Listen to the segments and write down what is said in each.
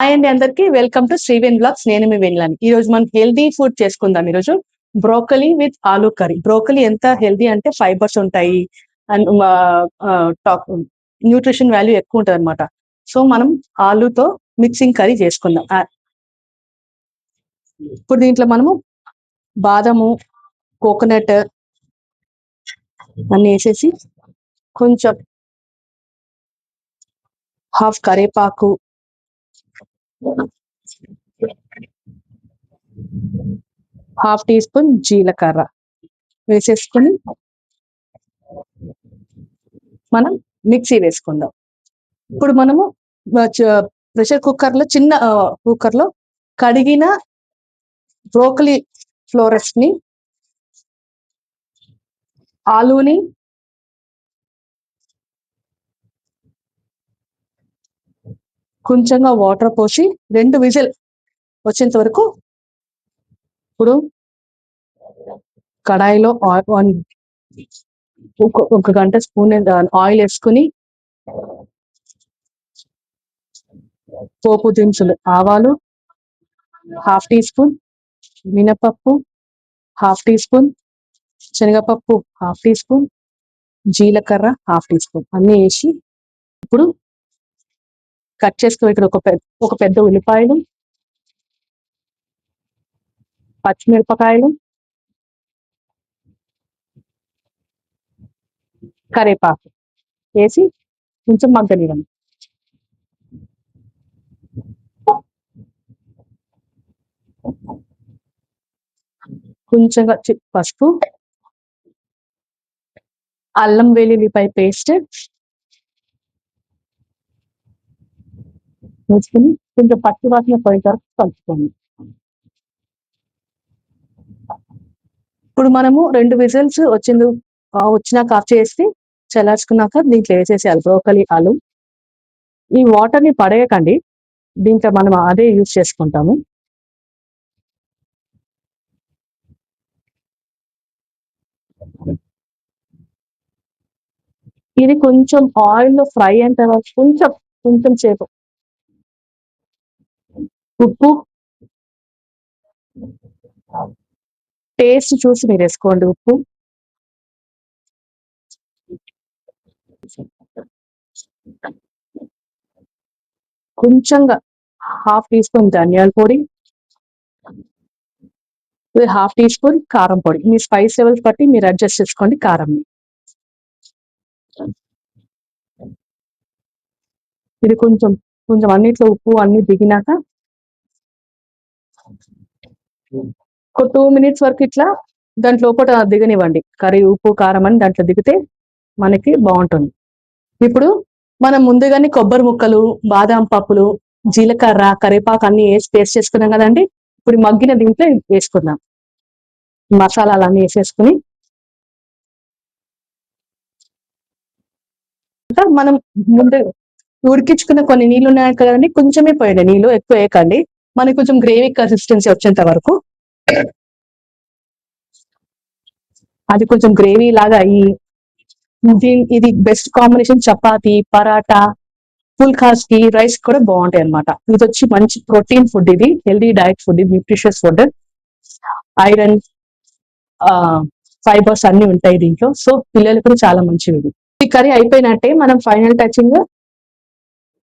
Hi అండి అందరికి, welcome to Sriveni blogs. నేను మీ వెన్లాని. ఈ రోజు మనం హెల్దీ ఫుడ్ చేసుకుందాం. ఈరోజు broccoli with aloo curry. Broccoli ఎంత హెల్దీ అంటే ఫైబర్స్ ఉంటాయి అండ్ న్యూట్రిషన్ వాల్యూ ఎక్కువ ఉంటుంది అనమాట. సో మనం ఆలూతో మిక్సింగ్ కర్రీ చేసుకుందాం. ఇప్పుడు దీంట్లో మనము బాదము, కోకోనట్ అన్ని వేసేసి కొంచెం హాఫ్ కరేపాకు, హాఫ్ టీ స్పూన్ జీలకర్ర వేసేసుకొని మనం మిక్సీ వేసుకుందాం. ఇప్పుడు మనము ప్రెషర్ కుక్కర్లో, చిన్న కుక్కర్లో కడిగిన బ్రోకలీ ఫ్లోరెట్స్ ని, ఆలూని, కొంచెంగా వాటర్ పోసి 2 విజిల్ వచ్చేంత వరకు, ఇప్పుడు కడాయిలో ఒక గంట స్పూన్ ఆయిల్ వేసుకుని పోపు దినుసులు, ఆవాలు హాఫ్ టీ స్పూన్, మినపప్పు హాఫ్ టీ స్పూన్, శనగపప్పు హాఫ్ టీ స్పూన్, జీలకర్ర హాఫ్ టీ స్పూన్ అన్ని వేసి, ఇప్పుడు కట్ చేసుకుని ఒక పెద్ద ఉల్లిపాయలు, పచ్చిమిరపకాయలు, కరేపాకు వేసి కొంచెం మగ్గనివ్వండి. కొంచెంగా పసుపు, అల్లం వెల్లుల్లిపాయ పేస్ట్ వేసుకుని కొంచెం పచ్చి వాసన పోయే వరకు కలుపుకోండి. ఇప్పుడు మనము 2 విజిల్స్ వచ్చినాక ఆఫ్ చేసి చల్లార్చుకున్నాక దీంట్లో వేసేసేయాలి బ్రోకలీ, ఆలు. ఈ వాటర్ ని పడేయకండి, దీంట్లో మనం అదే యూజ్ చేసుకుంటాము. ఇది కొంచెం ఆయిల్లో ఫ్రై అయిన తర్వాత కొంచెం సేపు ఉప్పు టేస్ట్ చూసి మీరు వేసుకోండి. ఉప్పు కొంచెంగా హాఫ్ టీ స్పూన్ ధనియాల పొడి, హాఫ్ టీ స్పూన్ కారం పొడి. మీ స్పైస్ లెవెల్స్ బట్టి మీరు అడ్జస్ట్ చేసుకోండి కారంని. ఇది కొంచెం అన్నిట్లో ఉప్పు అన్ని దిగినాక ఒక 2 మినిట్స్ వరకు ఇట్లా దాంట్లో ఒకటి దిగనివ్వండి. కర్రీ ఉప్పు కారం అని దాంట్లో దిగితే మనకి బాగుంటుంది. ఇప్పుడు మనం ముందుగానే కొబ్బరి ముక్కలు, బాదం పప్పులు, జీలకర్ర, కరివేపాకు అన్ని వేసి పేస్ట్ చేసుకున్నాం కదండి. ఇప్పుడు మగ్గిన దీంట్లో వేసుకుందాం. మసాలాలు అన్ని వేసేసుకుని మనం ముందు ఉడికించుకున్న కొన్ని నీళ్ళు ఉన్నాయి కదండి, కొంచెమే పోయండి నీళ్ళు, ఎక్కువ వేయకండి. మనకి కొంచెం గ్రేవీ కన్సిస్టెన్సీ వచ్చేంత వరకు, అది కొంచెం గ్రేవీ లాగా అయ్యి, ఇది బెస్ట్ కాంబినేషన్ చపాతి, పరాటా, ఫుల్కాస్ కి, రైస్ కూడా బాగుంటాయి అనమాట. ఇది వచ్చి మంచి ప్రోటీన్ ఫుడ్, ఇది హెల్దీ డైట్ ఫుడ్, ఇది న్యూట్రిషియస్ ఫుడ్, ఐరన్, ఫైబర్స్ అన్ని ఉంటాయి దీంట్లో. సో పిల్లలు కూడా చాలా మంచిది. ఈ కర్రీ అయిపోయినట్టే. మనం ఫైనల్ టచింగ్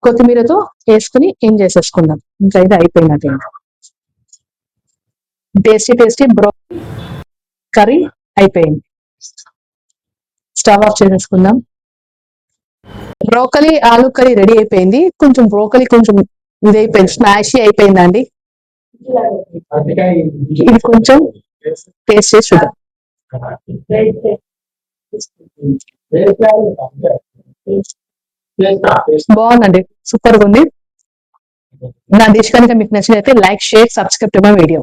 కొత్తిమీరతో వేసుకుని ఏం చేసేసుకుందాం. ఇంకా ఇది అయిపోయినట్టే. టేస్టీ బ్రోకలీ కర్రీ అయిపోయింది. స్టవ్ ఆఫ్ చేసేసుకుందాం. బ్రోకలీ ఆలూ కర్రీ రెడీ అయిపోయింది. కొంచెం బ్రోకలీ కొంచెం ఇది అయిపోయింది, స్మాషీ అయిపోయిందండి. ఇది కొంచెం టేస్ట్ చేసి చూద్దాం. బాగుందండి, సూపర్ గా ఉంది. నా డిష్ కనుక మీకు నచ్చినట్లయితే like, share, subscribe to my video.